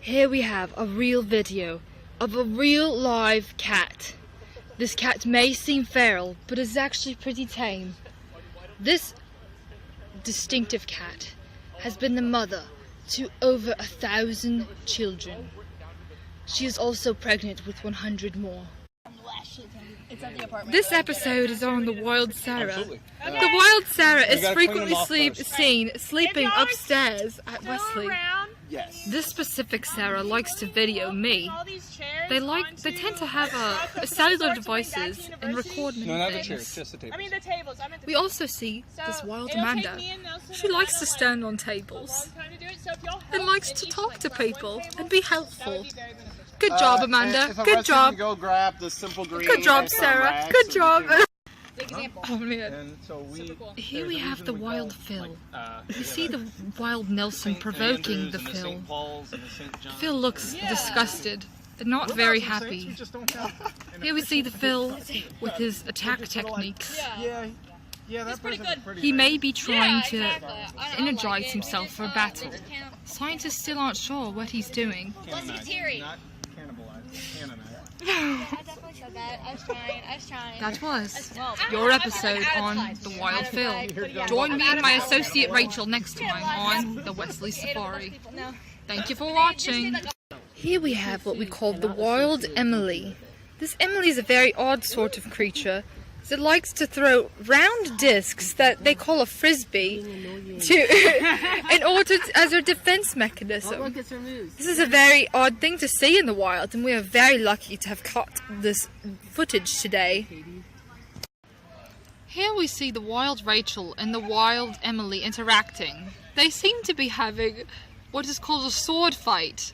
Here we have a real video of a real live cat. This cat may seem feral, but is actually pretty tame. This distinctive cat has been the mother to over 1,000 children. She is also pregnant with 100 more. This episode is on the Wild Sarah. Absolutely. The Wild Sarah is frequently seen sleeping upstairs at Wesley. Yes. This specific Sarah likes to video me. They tend to have cellular devices and record many No, not the things. chairs, just the tables. I mean the tables. We also see this wild Amanda. She likes to stand on tables and likes to talk to people and be helpful. Good job, Amanda. Good job. Go grab the simple green. Good job, Sarah. Good job. Example. Oh man. And so Here we have the wild Phil. We see the wild Nelson provoking the Phil. Phil looks disgusted and not very happy. Here we see the Phil with his attack techniques. Yeah, that's pretty good. He may be trying to energize himself for a battle. Scientists still aren't sure what he's doing. Not cannibalize. I definitely said that. I was trying. That was your episode on the Wild Phil. Join me and my associate Rachel next time on the Wesley Safari. Thank you for watching. Here we have what we call the Wild Emily. This Emily is a very odd sort of creature. It likes to throw round discs that they call a frisbee in order as a defense mechanism. This is a very odd thing to see in the wild, and we are very lucky to have caught this footage today. Here we see the wild Rachel and the wild Emily interacting. They seem to be having what is called a sword fight.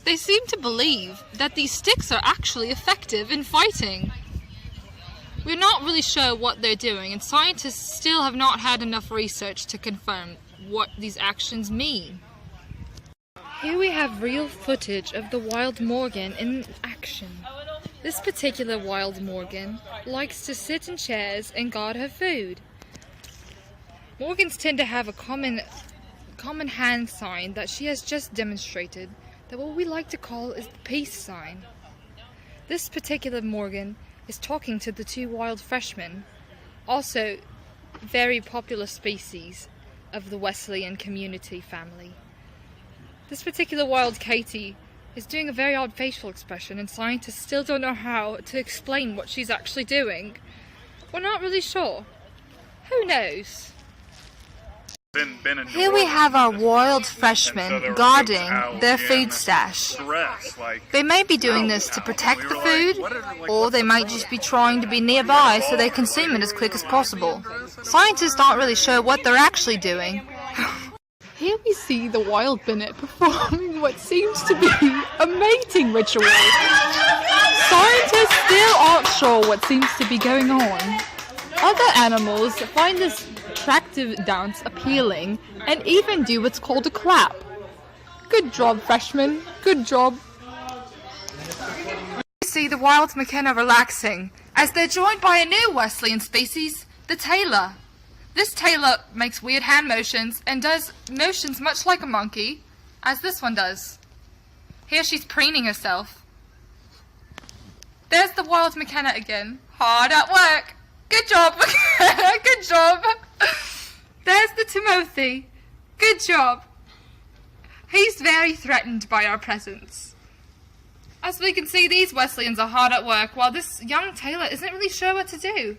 They seem to believe that these sticks are actually effective in fighting. We're not really sure what they're doing, and scientists still have not had enough research to confirm what these actions mean. Here we have real footage of the wild Morgan in action. This particular wild Morgan likes to sit in chairs and guard her food. Morgans tend to have a common hand sign that she has just demonstrated, that what we like to call is the peace sign. This particular Morgan is talking to the two wild freshmen, also very popular species of the Wesleyan community family. This particular wild Katie is doing a very odd facial expression, and scientists still don't know how to explain what she's actually doing. We're not really sure. Who knows? Here we have our wild freshmen guarding their food stash. They may be doing this to protect the food, or they might just be trying to be nearby so they consume it as quick as possible. Scientists aren't really sure what they're actually doing. Here we see the wild Bennett performing what seems to be a mating ritual. Scientists still aren't sure what seems to be going on. Other animals find this attractive dance appealing and even do what's called a clap. Good job, freshmen. Good job. We see the wild McKenna relaxing as they're joined by a new Wesleyan species, the tailor. This tailor makes weird hand motions and does motions much like a monkey, as this one does. Here she's preening herself. There's the wild McKenna again. Hard at work. Good job, McKenna. Good job. There's the Timothy. Good job. He's very threatened by our presence. As we can see, these Wesleyans are hard at work, while this young tailor isn't really sure what to do.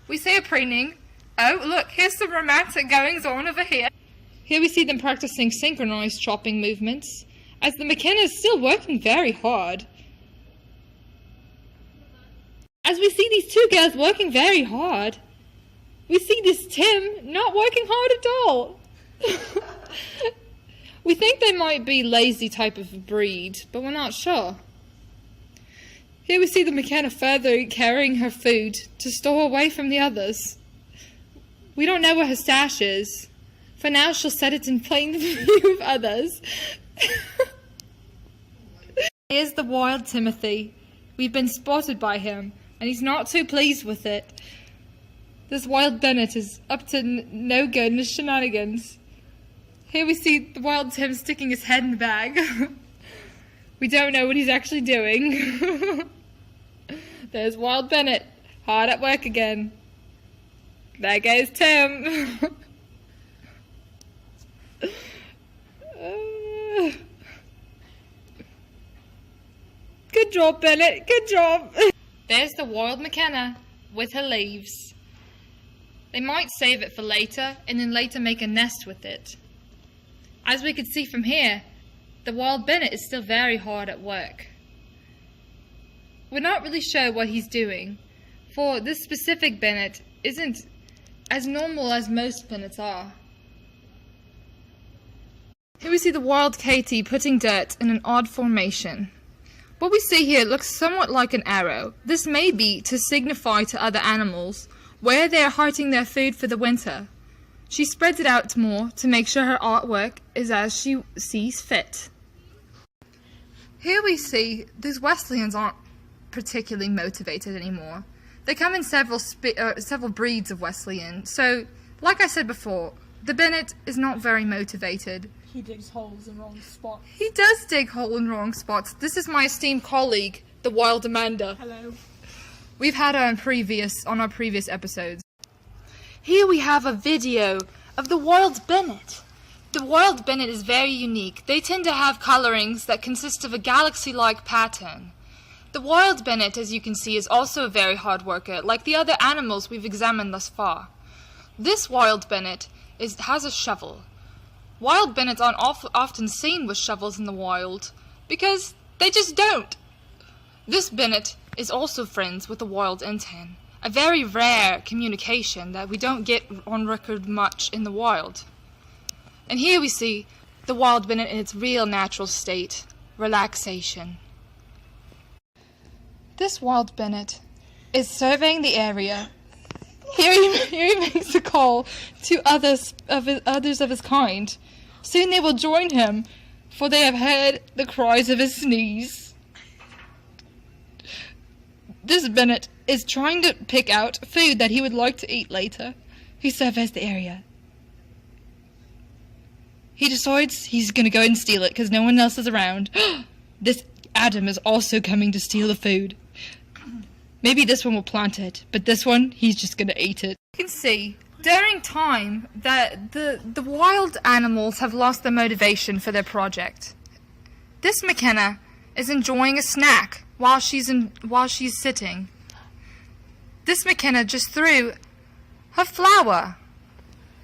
We see her preening. Oh, look, here's some romantic goings-on over here. Here we see them practicing synchronized chopping movements, as the McKenna is still working very hard. As we see these two girls working very hard, we see this Tim not working hard at all. We think they might be lazy type of breed, but we're not sure. Here we see the McKenna further carrying her food to store away from the others. We don't know where her stash is. For now, she'll set it in plain view of others. Here's the wild Timothy. We've been spotted by him, and he's not too pleased with it. This wild Bennett is up to no good in his shenanigans. Here we see the wild Tim sticking his head in the bag. We don't know what he's actually doing. There's Wild Bennett, hard at work again. There goes Tim. Good job, Bennett, good job. There's the wild McKenna with her leaves. They might save it for later and then later make a nest with it. As we can see from here, the wild Bennett is still very hard at work. We're not really sure what he's doing, for this specific Bennett isn't as normal as most Bennets are. Here we see the wild Katie putting dirt in an odd formation. What we see here looks somewhat like an arrow. This may be to signify to other animals where they are hiding their food for the winter. She spreads it out more to make sure her artwork is as she sees fit. Here we see these Wesleyans aren't particularly motivated anymore. They come in several breeds of Wesleyan. So, like I said before, the Bennett is not very motivated. He digs holes in wrong spots. He does dig holes in wrong spots. This is my esteemed colleague, the wild Amanda. Hello. We've had her on our previous episodes. Here we have a video of the wild Bennett. The wild Bennett is very unique. They tend to have colorings that consist of a galaxy-like pattern. The wild Bennett, as you can see, is also a very hard worker, like the other animals we've examined thus far. This wild Bennett has a shovel. Wild Bennets aren't often seen with shovels in the wild, because they just don't. This Bennett is also friends with the wild intern, a very rare communication that we don't get on record much in the wild. And here we see the wild Bennett in its real natural state, relaxation. This wild Bennett is surveying the area. Here he makes a call to others of his kind. Soon they will join him, for they have heard the cries of his sneeze. This Bennett is trying to pick out food that he would like to eat later. He surveys the area. He decides he's going to go and steal it because no one else is around. This Adam is also coming to steal the food. Maybe this one will plant it, but this one, he's just going to eat it. You can see, during time, that the wild animals have lost their motivation for their project. This McKenna is enjoying a snack while she's sitting. This McKenna just threw her flour.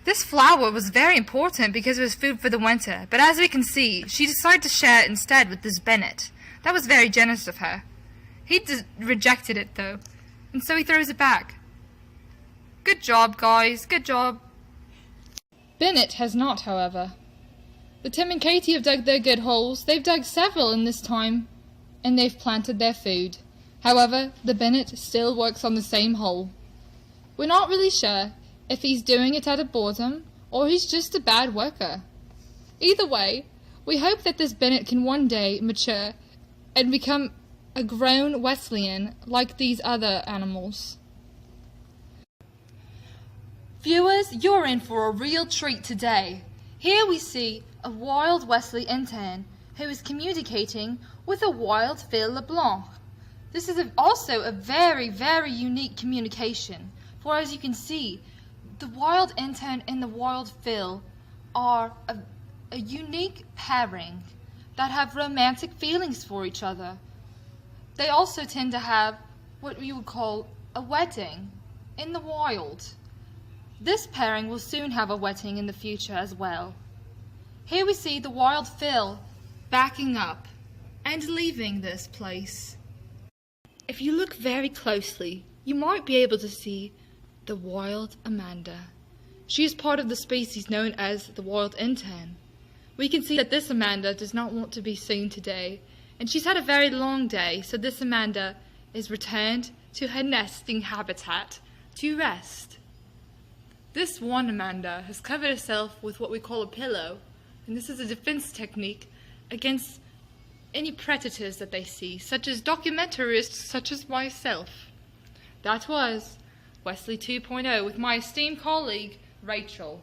This flour was very important because it was food for the winter, but as we can see, she decided to share it instead with this Bennett. That was very generous of her. He rejected it though, and so he throws it back. Good job, guys, good job. Bennett has not, however. The Tim and Katie have dug their good holes. They've dug several in this time, and they've planted their food. However, the Bennett still works on the same hole. We're not really sure if he's doing it out of boredom, or he's just a bad worker. Either way, we hope that this Bennett can one day mature and become a grown Wesleyan like these other animals. Viewers, you're in for a real treat today. Here we see a wild Wesley intern who is communicating with a wild Phil LeBlanc. This is also a very, very unique communication, for as you can see, the wild intern and the wild Phil are a unique pairing that have romantic feelings for each other. They also tend to have what we would call a wedding in the wild. This pairing will soon have a wedding in the future as well. Here we see the wild Phil backing up and leaving this place. If you look very closely, you might be able to see the wild Amanda. She is part of the species known as the wild intern. We can see that this Amanda does not want to be seen today, and she's had a very long day, so this Amanda is returned to her nesting habitat to rest. This one Amanda has covered herself with what we call a pillow, and this is a defense technique against any predators that they see, such as documentarists such as myself. That was Wesley 2.0 with my esteemed colleague, Rachel.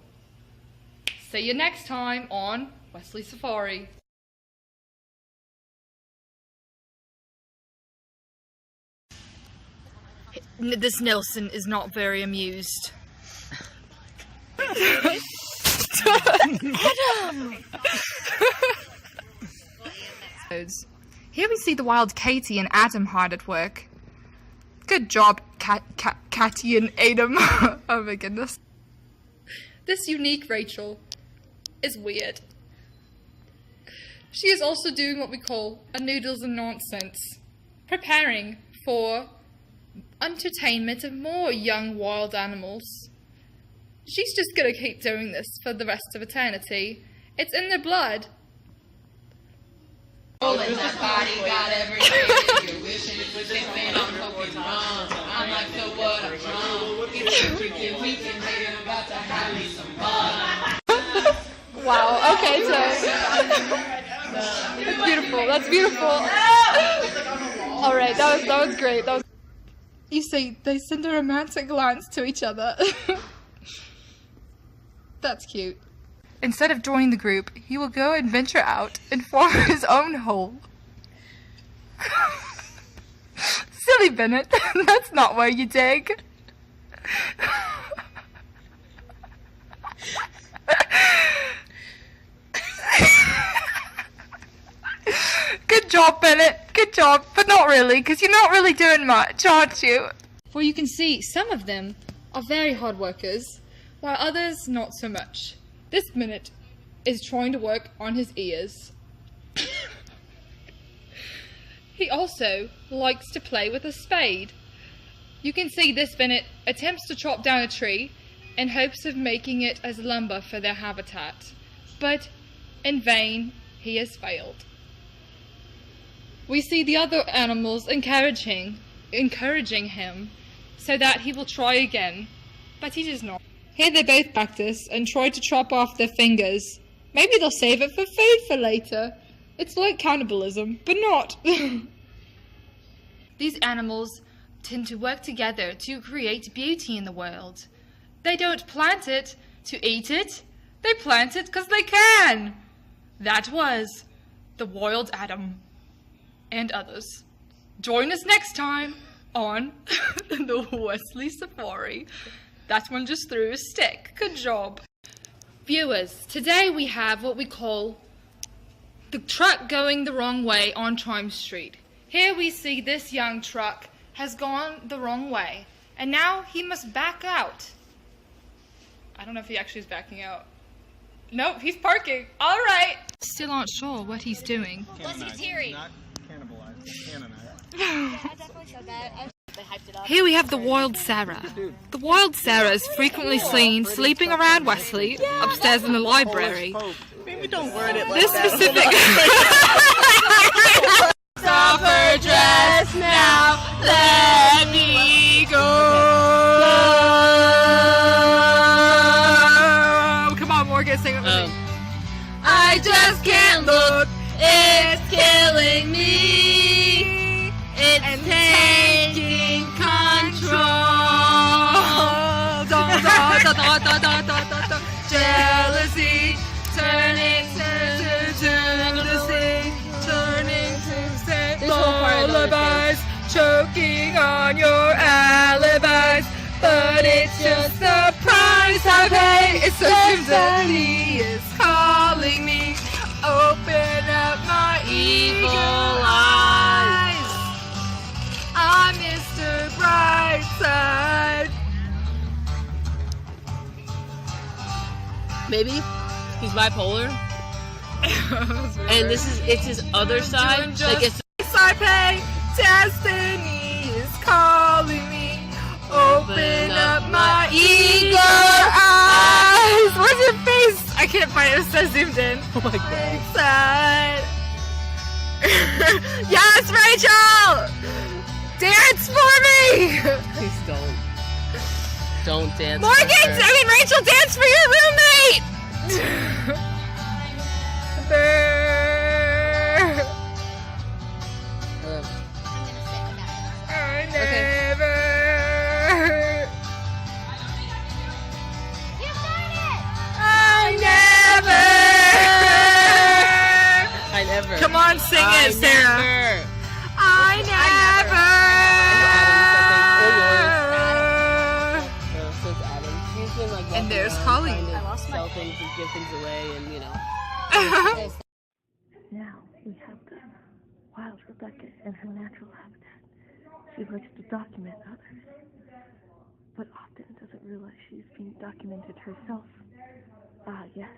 See you next time on Wesley Safari. This Nelson is not very amused. Here we see the wild Katie and Adam hard at work. Good job, Katie and Adam. Oh my goodness. This unique Rachel is weird. She is also doing what we call a noodles and nonsense, preparing for entertainment of more young wild animals. She's just gonna keep doing this for the rest of eternity. It's in their blood. All in that body got everything you're wishing for. I'm fucking wrong. I'm like, so what? I'm wrong. It's a freaking weekend, baby. I'm about to have me some fun. Wow, okay, so that's beautiful, that's beautiful. Alright, that was great. You see, they send a romantic glance to each other. That's cute. Instead of joining the group, he will go and venture out and form his own hole. Silly Bennett, that's not where you dig. Good job, Bennett. Good job. But not really, because you're not really doing much, aren't you? For you can see some of them are very hard workers, while others not so much. This Bennett is trying to work on his ears. He also likes to play with a spade. You can see this Bennett attempts to chop down a tree in hopes of making it as lumber for their habitat. But in vain, he has failed. We see the other animals encouraging him so that he will try again, but he does not. Here they both practice and try to chop off their fingers. Maybe they'll save it for food for later. It's like cannibalism, but not. These animals tend to work together to create beauty in the world. They don't plant it to eat it. They plant it because they can. That was the Wild Adam and others. Join us next time on the Wesley Safari. That one just threw a stick. Good job. Viewers, today we have what we call the truck going the wrong way on Chime Street. Here we see this young truck has gone the wrong way, and now he must back out. I don't know if he actually is backing out. Nope, he's parking. All right. Still aren't sure what he's doing. Plus it's Terry. Not cannibalize. Canonize. Yeah, I definitely said that. They hyped it up. Here we have the Wild Sarah. The Wild Sarah is frequently seen sleeping around Wesley upstairs in the library. Maybe don't word it like This that. specific Suffer dress now, let me go. Come on, Morgan, sing it with me. I just can't look, it's killing me. It's taking control. Jealousy turning to jealousy, turning to lullabies, choking on your alibis. But it's just the price I pay. It's so symphony is calling me. Open up my evil eyes. I'm Mr. Brightside. Maybe he's bipolar, and it's his other side. Like it's I pay. Destiny is calling me. Open up my eager eyes. Where's your face? I can't find it. It's so zoomed in. oh my god. Side. Yes, Rachel. Dance for me. Please don't dance. Morgan, Rachel, dance for your roommate. I never. You started! I never. I never. Come on, sing it, Sarah. Never. I never. give things away, and you know. Now we have the wild Rebecca in her natural habitat. She likes to document others, but often doesn't realize she's being documented herself. Ah, yes,